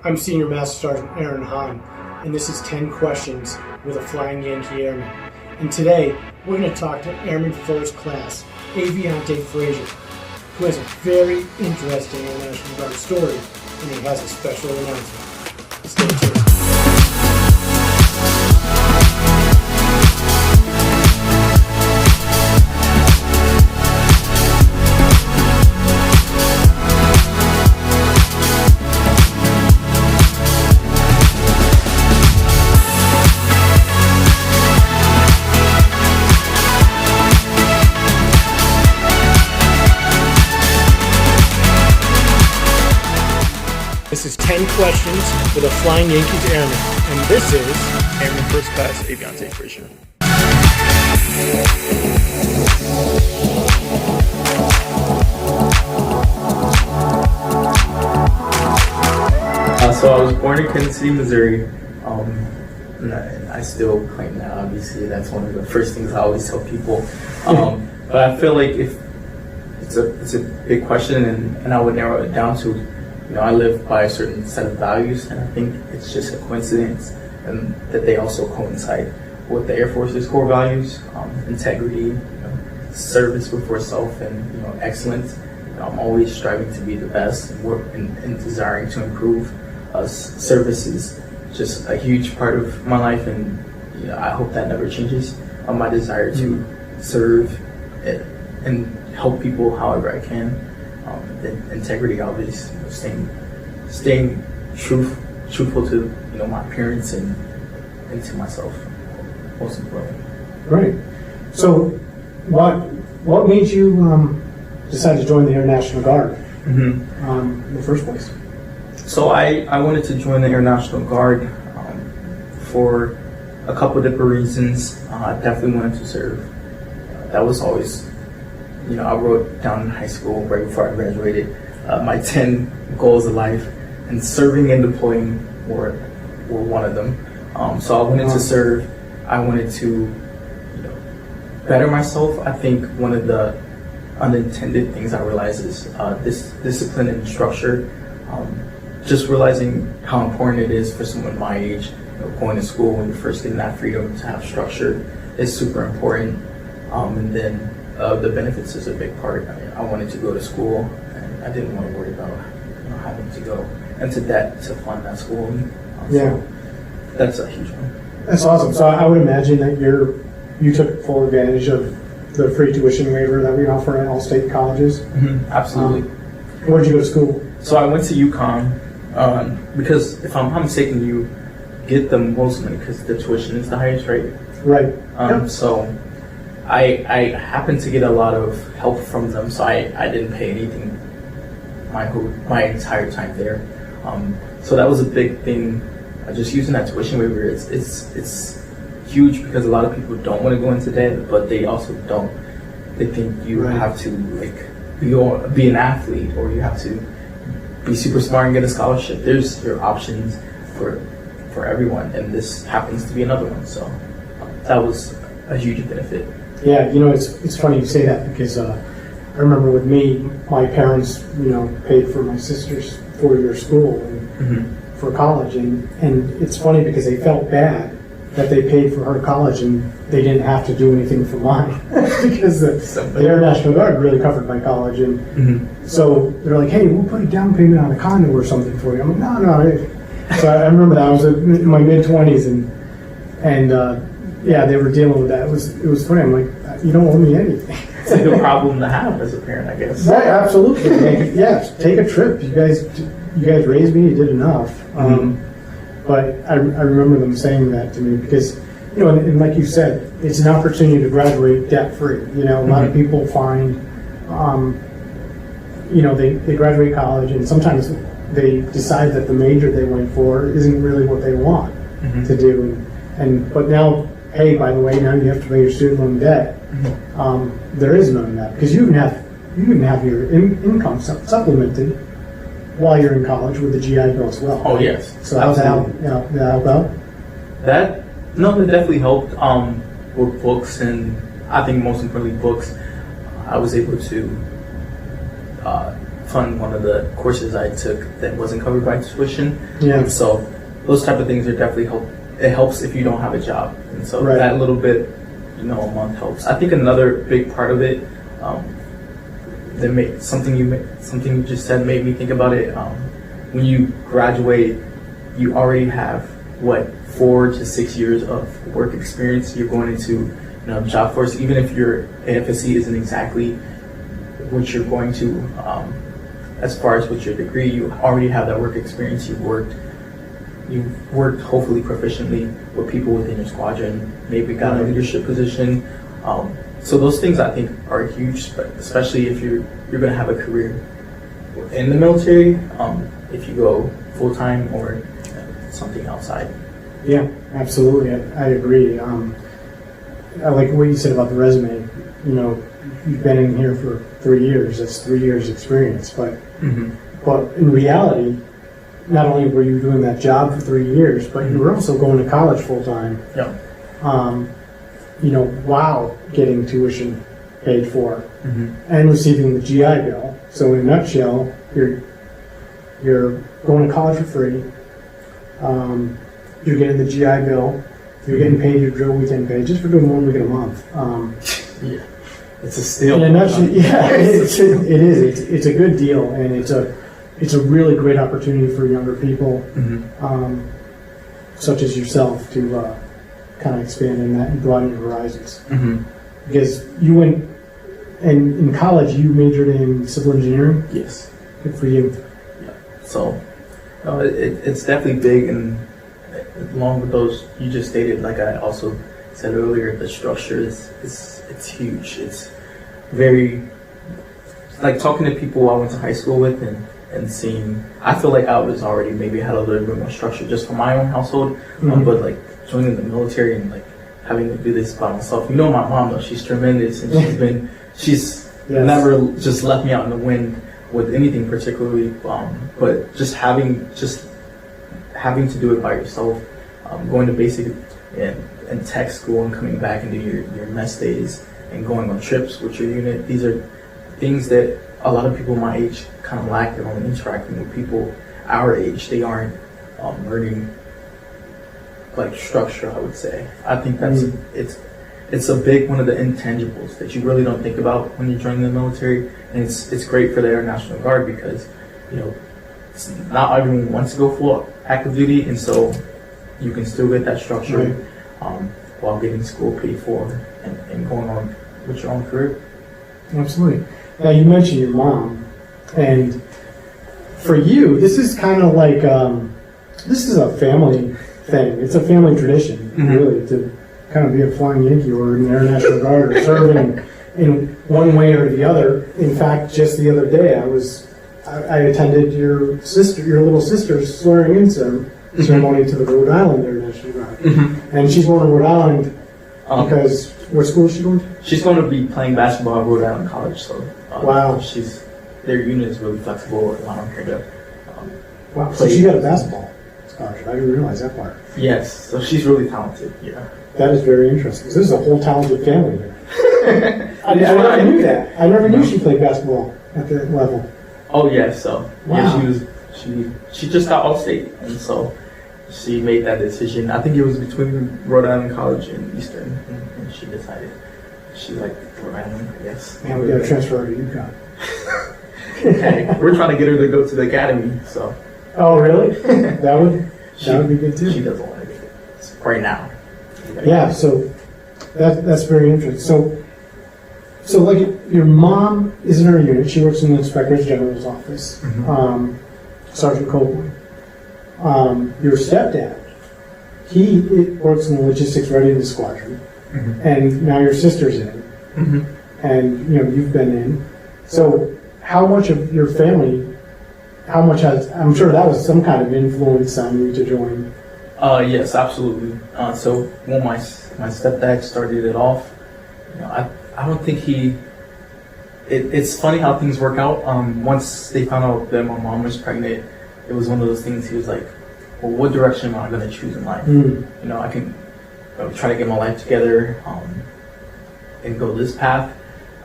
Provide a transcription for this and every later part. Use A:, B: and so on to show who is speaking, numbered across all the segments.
A: I'm Senior Master Sergeant Aaron Hahn, and this is 10 Questions with a Flying Yankee Airman. And today, we're going to talk to Airman First Class, Aviante Frazier, who has a very interesting Air National Guard story, and he has a special announcement. Stay tuned. This is 10 Questions with a Flying Yankees Airman, and this is
B: Airman First Class Aviante Frazier. So I was born in Kansas City, Missouri, and I still claim that. Obviously, that's one of the first things I always tell people. But I feel like if it's a big question, and I would narrow it down to, I live by a certain set of values, and I think it's just a coincidence and that they also coincide with the Air Force's core values: integrity, service before self, and excellence. I'm always striving to be the best and desiring to improve. Service is just a huge part of my life, and I hope that never changes. My desire to serve and help people however I can. Integrity, obviously, staying truthful to my parents and to myself, most importantly.
A: Right. So, what made you decide to join the Air National Guard in the first place?
B: So I wanted to join the Air National Guard for a couple different reasons. I definitely wanted to serve. That was always, I wrote down in high school right before I graduated my 10 goals of life, and serving and deploying were one of them. So I wanted to serve. I wanted to better myself. I think one of the unintended things I realized is this discipline and structure. Just realizing how important it is for someone my age, going to school when you're first getting that freedom to have structure is super important. And then the benefits is a big part. I wanted to go to school, and I didn't want to worry about having to go into debt to fund that school. So that's a huge one.
A: That's awesome. So I would imagine that you took full advantage of the free tuition waiver that we offer at all state colleges.
B: Absolutely.
A: Where did you go to school?
B: So I went to UConn because if I'm not mistaken, you get the most money because the tuition is the highest, right?
A: Right.
B: So I happened to get a lot of help from them, so I didn't pay anything my entire time there. So that was a big thing. Just using that tuition waiver, it's huge because a lot of people don't want to go into debt, but they also don't. They think you have to be an athlete, or you have to be super smart and get a scholarship. There's your options for everyone, and this happens to be another one. So that was a huge benefit.
A: Yeah, it's funny you say that because I remember with me, my parents, paid for my sister's 4-year school and for college, and it's funny because they felt bad that they paid for her college and they didn't have to do anything for mine because the Air National Guard really covered my college, and so they're like, "Hey, we'll put a down payment on a condo or something for you." I'm like, "No." So I remember that I was in my mid-20s, and they were dealing with that. It was funny. I'm like, "You don't owe me anything."
B: It's a good problem to have as a parent, I guess.
A: Right, absolutely. Yes, take a trip. You guys raised me. You did enough. But I remember them saying that to me because, and like you said, it's an opportunity to graduate debt-free. A lot of people find, they graduate college and sometimes they decide that the major they went for isn't really what they want to do. But now, hey, by the way, now you have to pay your student loan debt. There is none of that because you can have your income supplemented while you're in college with the GI Bill as well.
B: Oh yes.
A: So how's that help out?
B: That definitely helped with books, and I think most importantly books. I was able to fund one of the courses I took that wasn't covered by tuition.
A: Yeah.
B: So those type of things are definitely help. It helps if you don't have a job, and so
A: Right.
B: that little bit, a month helps. I think another big part of it, that made something you just said made me think about it. When you graduate, you already have 4 to 6 years of work experience. You're going into job force, even if your AFSC isn't exactly what you're going to, as far as with your degree, you already have that work experience. You've worked hopefully proficiently with people within your squadron, maybe got a leadership position. So those things I think are huge, especially if you're going to have a career in the military, if you go full-time or something outside.
A: Yeah, absolutely. I agree. I like what you said about the resume. You've been in here for 3 years. That's 3 years experience. But in reality, not only were you doing that job for 3 years, but you were also going to college full time.
B: Yeah.
A: While getting tuition paid for and receiving the GI Bill. So in a nutshell, you're going to college for free. You're getting the GI Bill. You're getting paid your drill weekend pay just for doing 1 week a month.
B: Yeah, it's a steal.
A: In a nutshell, yeah, it is. It's a good deal, and it's a really great opportunity for younger people, such as yourself, to kind of expand in that and broaden your horizons. Because you went, and in college you majored in civil engineering.
B: Yes.
A: Good for you.
B: Yeah. So it's definitely big, and along with those you just stated, like I also said earlier, the structure it's huge. It's very, like, talking to people I went to high school with and seeing, I feel like I was already maybe had a little bit more structure just for my own household, but like joining the military and like having to do this by myself. My mom though, she's tremendous, and she's never just left me out in the wind with anything particularly, but just having to do it by yourself, going to basic and tech school and coming back and do your mess days and going on trips with your unit. These are things that a lot of people my age kind of lack. They're only interacting with people our age. They aren't learning like structure, I would say. I think that's it's a big one of the intangibles that you really don't think about when you're joining the military, and it's great for the Air National Guard because not everyone wants to go full active duty, and so you can still get that structure while getting school paid for and going on with your own career.
A: Absolutely. Now you mentioned your mom, and for you, this is kind of like this is a family thing. It's a family tradition, really, to kind of be a Flying Yankee or in the Air National Guard or serving in one way or the other. In fact, just the other day, I attended your little sister's swearing-in ceremony to the Rhode Island Air National Guard, and she's going to Rhode Island because what school is she going to?
B: She's going to be playing basketball at Rhode Island College. So
A: wow,
B: their unit is really flexible, allowing her to
A: wow. So she got a basketball scholarship. I didn't realize that part.
B: Yes, so she's really talented. Yeah,
A: that is very interesting. This is a whole talented family here. I never knew that. I never knew she played basketball at that level.
B: Oh yeah, so
A: wow.
B: Yeah, she just got All-State, and so she made that decision. I think it was between Rhode Island College and Eastern, and she decided she liked Rhode Island, I guess.
A: Man, we got to transfer her to UConn.
B: Hey, we're trying to get her to go to the academy, so.
A: Oh really? That would be good too.
B: She doesn't want to do it right now.
A: Yeah, so that's very interesting. So like your mom is in her unit. She works in the Inspector General's office, Sergeant Copeland. Your stepdad, he works in the Logistics Readiness Squadron, and now your sister's in, and you've been in. So how much of your family? I'm sure that was some kind of influence on you to join.
B: Yes, absolutely. So when my stepdad started it off, I don't think it's funny how things work out. Once they found out that my mom was pregnant, it was one of those things. He was like, well, what direction am I going to choose in life? I can try to get my life together and go this path.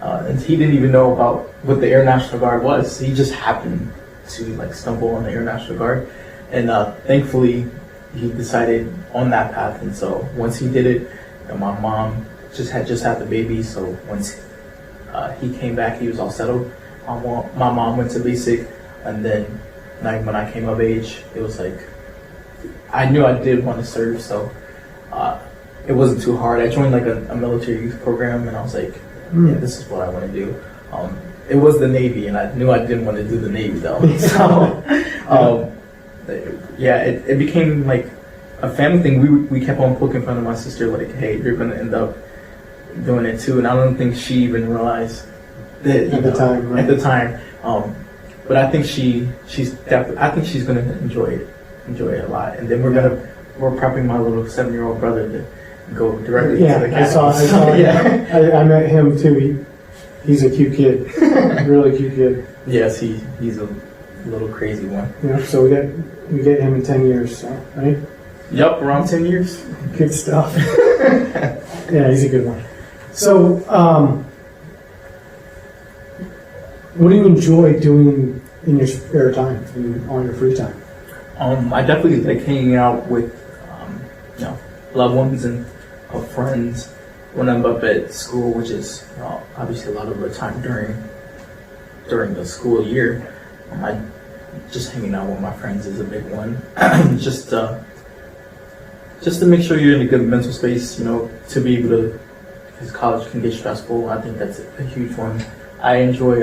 B: and he didn't even know about what the Air National Guard was. He just happened to like stumble on the Air National Guard, and thankfully he decided on that path. And so once he did it, my mom just had the baby. So once he came back, he was all settled. My mom went to basic, and then like when I came of age, it was like I knew I did want to serve, so it wasn't too hard. I joined like a military youth program, and I was like, yeah, this is what I want to do. It was the Navy, and I knew I didn't want to do the Navy though. So it became like a family thing. We kept on poking fun of my sister, like, hey, you're going to end up doing it too. And I don't think she even realized that
A: at the time, right?
B: At the time. But I think she's going to enjoy it a lot. And then we're prepping my little 7-year-old brother to go directly to the academy.
A: I saw yeah. I met him too. He's a cute kid, really cute kid.
B: Yes, he's a little crazy one.
A: Yeah, so we get him in 10 years, so, right?
B: Yep, around 10 years.
A: Good stuff. Yeah, he's a good one. So, what do you enjoy doing in your spare time, on your free time?
B: I definitely like hanging out with loved ones and friends when I'm up at school, which is obviously a lot of the time during the school year. Just hanging out with my friends is a big one. just to make sure you're in a good mental space, to be able to, because college can get stressful. I think that's a huge one. I enjoy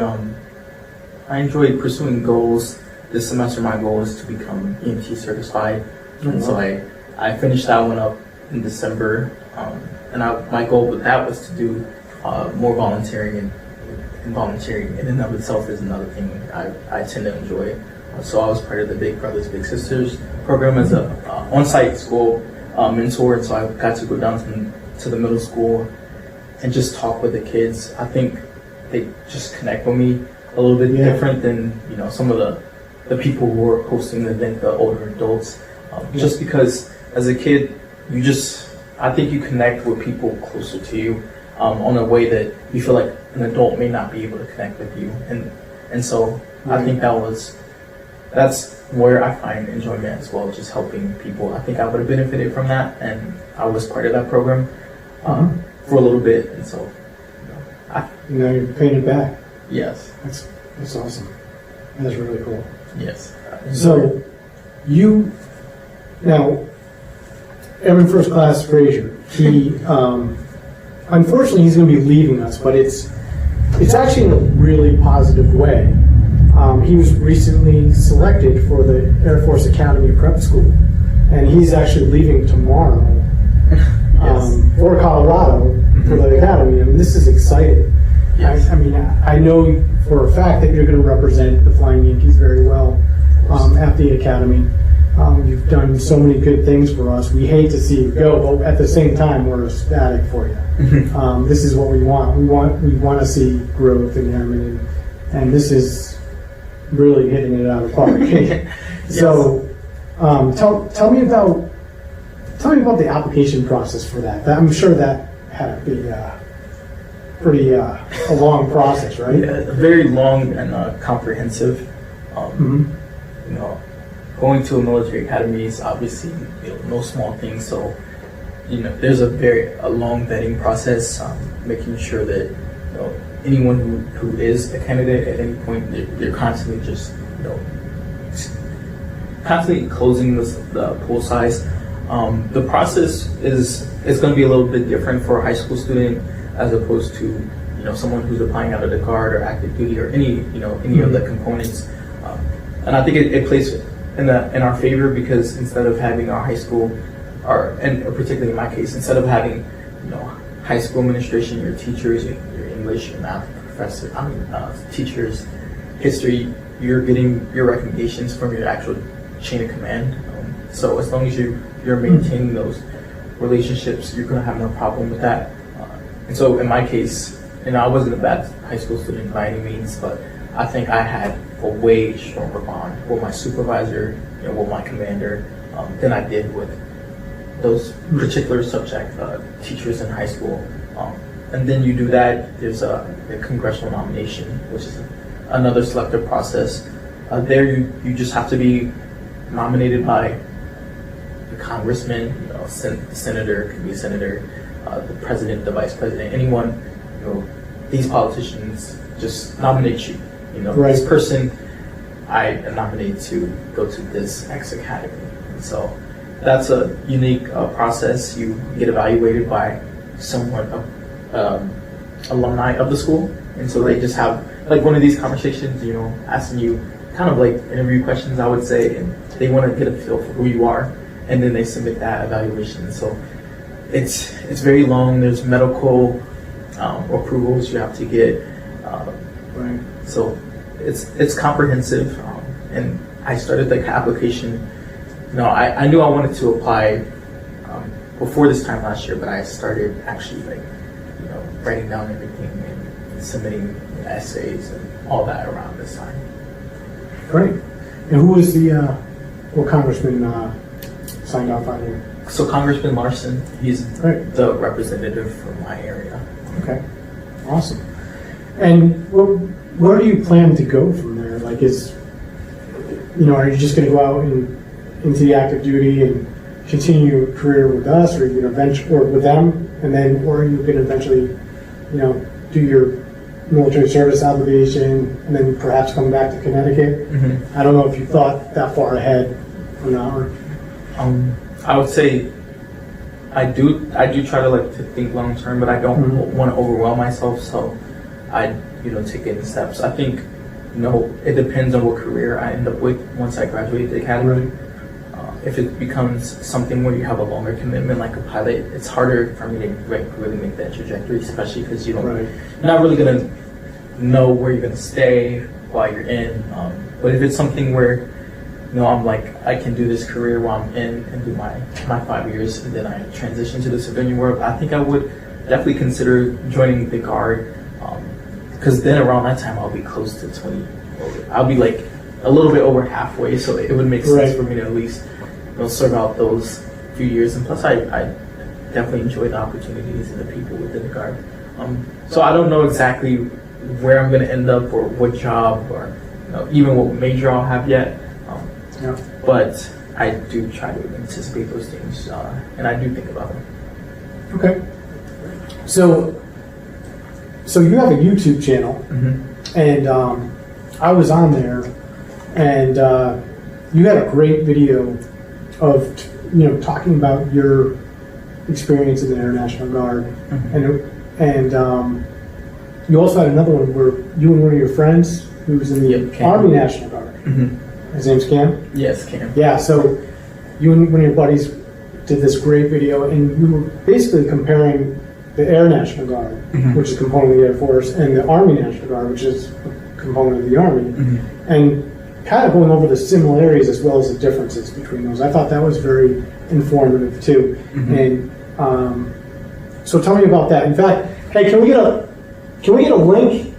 B: pursuing goals. This semester, my goal is to become EMT certified, and so I finished that one up in December. And my goal with that was to do more volunteering, and volunteering in and of itself is another thing I tend to enjoy. So I was part of the Big Brothers Big Sisters program as a on-site school mentor, and so I got to go down to the middle school and just talk with the kids. I think they just connect with me a little bit different than some of the people who are hosting the event, the older adults. Just because as a kid, I think you connect with people closer to you on a way that you feel like an adult may not be able to connect with you, and so I think that's where I find enjoyment as well, just helping people. I think I would have benefited from that, and I was part of that program for a little bit, and so
A: now you're paying it back.
B: Yes,
A: that's awesome. That's really cool.
B: Yes.
A: So now. Airman First Class Frazier, he, unfortunately he's going to be leaving us, but it's actually in a really positive way. He was recently selected for the Air Force Academy Prep School, and he's actually leaving tomorrow for Colorado for the Academy. I mean, this is exciting. Yes. I know for a fact that you're going to represent the Flying Yankees very well at the Academy. You've done so many good things for us. We hate to see you go, but at the same time, we're ecstatic for you. This is what we want. We want to see growth in airmen, and this is really hitting it out of the park. Yes. So, tell me about the application process for that. I'm sure that had to be a long process, right?
B: Yeah, very long and comprehensive. Going to a military academy is obviously no small thing. So, there's a long vetting process, making sure that anyone who is a candidate at any point, they're constantly just constantly closing the pool size. The process is going to be a little bit different for a high school student as opposed to someone who's applying out of the Guard or active duty or any of the components. And I think it plays in our favor, because instead of having our high school, and particularly in my case, instead of having high school administration, your teachers, your English, your math professor, teachers, history, you're getting your recommendations from your actual chain of command. So as long as you're maintaining those relationships, you're going to have no problem with that. And so in my case, I wasn't a bad high school student by any means, but I think I had a way stronger bond with my supervisor, with my commander, than I did with those particular subject teachers in high school. and then you do that, there's a congressional nomination, which is another selective process. There you just have to be nominated by the congressman, the senator, could be a senator, the president, the vice president, anyone. These politicians just nominate you.
A: Right.
B: This person I nominate to go to this X academy. And so that's a unique process. You get evaluated by someone, alumni of the school, and so they just have like one of these conversations, asking you kind of like interview questions, I would say, and they want to get a feel for who you are, and then they submit that evaluation. So it's very long. There's medical approvals you have to get.
A: Right.
B: So it's comprehensive, and I started the application. I knew I wanted to apply before this time last year, but I started actually writing down everything and submitting essays and all that around this time.
A: Great. And who was what congressman signed off on you?
B: So Congressman Larson, he's
A: Right.
B: the representative from my area.
A: Okay. Awesome. And where do you plan to go from there? Like, are you just going to go out into the active duty and continue your career with us, or or with them, or are you going to eventually, do your military service obligation and then perhaps come back to Connecticut?
B: Mm-hmm.
A: I don't know if you thought that far ahead or not.
B: I would say I do try to think long term, but I don't want to overwhelm myself. So I take any steps. I think it depends on what career I end up with once I graduate the academy.
A: Right.
B: If it becomes something where you have a longer commitment, like a pilot, it's harder for me to really make that trajectory, especially because you're not really gonna know where you're gonna stay while you're in. But if it's something where I'm like, I can do this career while I'm in and do my 5 years, and then I transition to the civilian world, I think I would definitely consider joining the Guard, because then around that time I'll be close to 20. I'll be like a little bit over halfway, so it would make sense for me to at least serve out those few years. And plus, I definitely enjoy the opportunities and the people within the Guard. So I don't know exactly where I'm going to end up or what job or even what major I'll have yet. But I do try to anticipate those things, and I do think about them.
A: Okay. So you have a YouTube channel, and I was on there, and you had a great video of talking about your experience in the Air National Guard, and you also had another one where you and one of your friends who was in the Army National Guard. His name's Cam?
B: Yes, Cam.
A: Yeah, so you and one of your buddies did this great video, and you were basically comparing the Air National Guard, which is a component of the Air Force, and the Army National Guard, which is a component of the Army, and kind of going over the similarities as well as the differences between those. I thought that was very informative too. And so tell me about that. In fact, hey, can we get a link?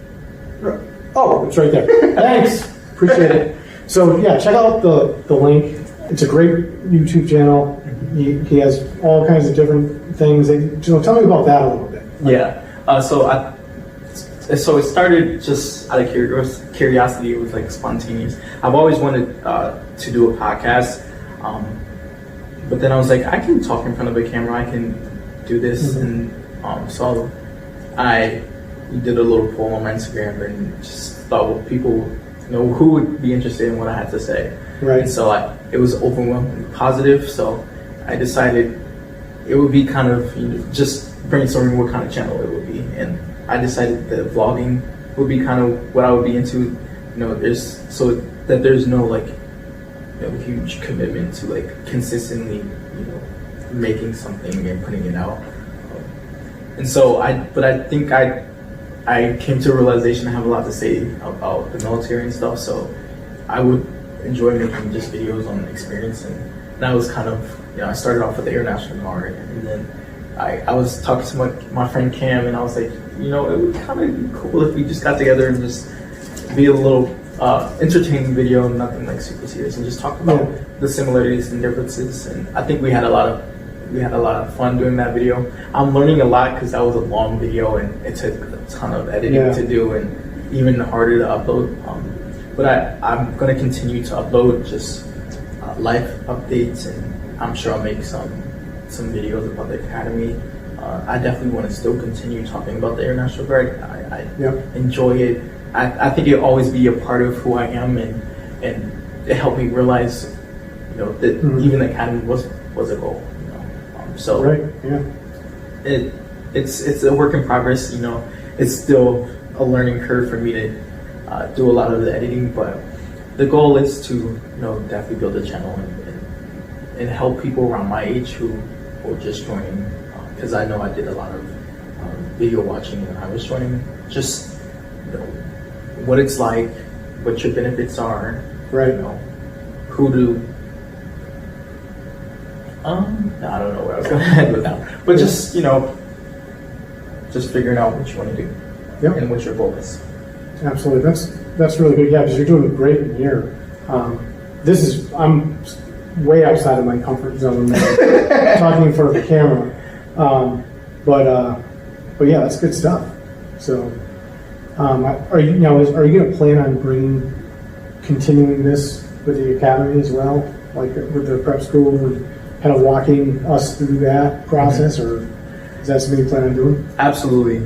A: Oh, it's right there. Thanks, appreciate it. So yeah, check out the link. It's a great YouTube channel. He has all kinds of different things. Tell me about that a little bit.
B: Yeah. So it started just out of curiosity. It was like spontaneous. I've always wanted to do a podcast, but then I was like, I can talk in front of a camera. I can do this, and so I did a little poll on my Instagram and just thought, well, people, who would be interested in what I had to say.
A: Right.
B: And so it was overwhelmingly positive. So I decided it would be kind of just brainstorming what kind of channel it would be, and I decided that vlogging would be kind of what I would be into. There's no huge commitment to consistently making something and putting it out. And so I think I came to a realization I have a lot to say about the military and stuff. So I would enjoy making just videos on experience, and that was kind of I started off with the Air National Guard, and then I was talking to my friend Cam, and I was like, it would kind of be cool if we just got together and just be a little entertaining video, nothing super serious, and just talk about the similarities and differences. And I think we had a lot of we had a lot of fun doing that video. I'm learning a lot because that was a long video and it took a ton of editing to do and even harder to upload. But I'm going to continue to upload just life updates, and I'm sure I'll make some videos about the Academy. I definitely want to still continue talking about the Air National Guard. I enjoy it. I think it'll always be a part of who I am, and it helped me realize, that even the Academy was a goal. So it's a work in progress. It's still a learning curve for me to do a lot of the editing, but the goal is to definitely build a channel and help people around my age who are just joining, because I know I did a lot of video watching when I was joining, just what it's like, what your benefits are, who to I don't know where I was going to head with that, but just figuring out what you want to do and what your goal is.
A: Absolutely, that's really good. Yeah, because you're doing great in here. I'm way outside of my comfort zone talking in front of the camera, but yeah, that's good stuff. So, are you going to plan on continuing this with the Academy as well, like with the prep school, and kind of walking us through that process, or is that something you plan on doing?
B: Absolutely.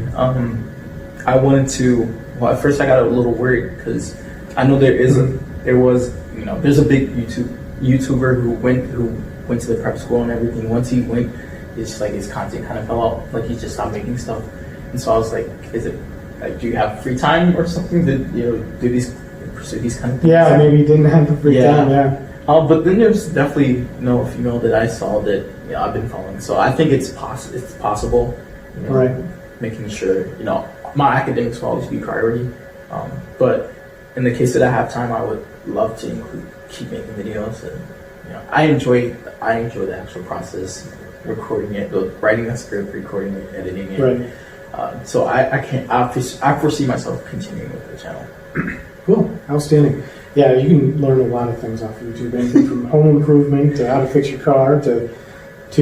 B: I wanted to. Well, at first I got a little worried because I know there's a big YouTuber who went to the prep school and everything. Once he went, it's just like his content kind of fell out. Like he just stopped making stuff. And so I was like, is it like, do you have free time or something to pursue these kind of things? Yeah,
A: maybe he didn't have the free time. Yeah.
B: But then there's definitely a female that I saw that I've been following. So I think it's possible. Making sure my academics will always be priority. But in the case that I have time, I would love to keep making videos. And I enjoy the actual process, recording it, writing the script, recording it, editing it. So I foresee myself continuing with the channel.
A: Cool, outstanding. Yeah, you can learn a lot of things off of YouTube, anything from home improvement to how to fix your car to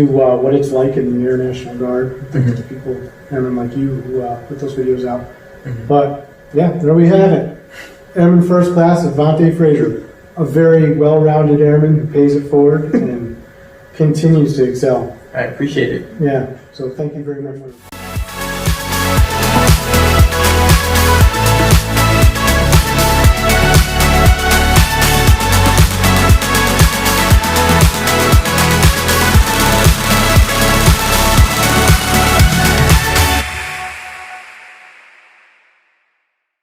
A: what it's like in the Air National Guard. To people, airmen like you, who put those videos out. But yeah, there we have it. Airman First Class Avante Frazier, a very well-rounded airman who pays it forward and continues to excel.
B: I appreciate it.
A: Yeah, so thank you very much.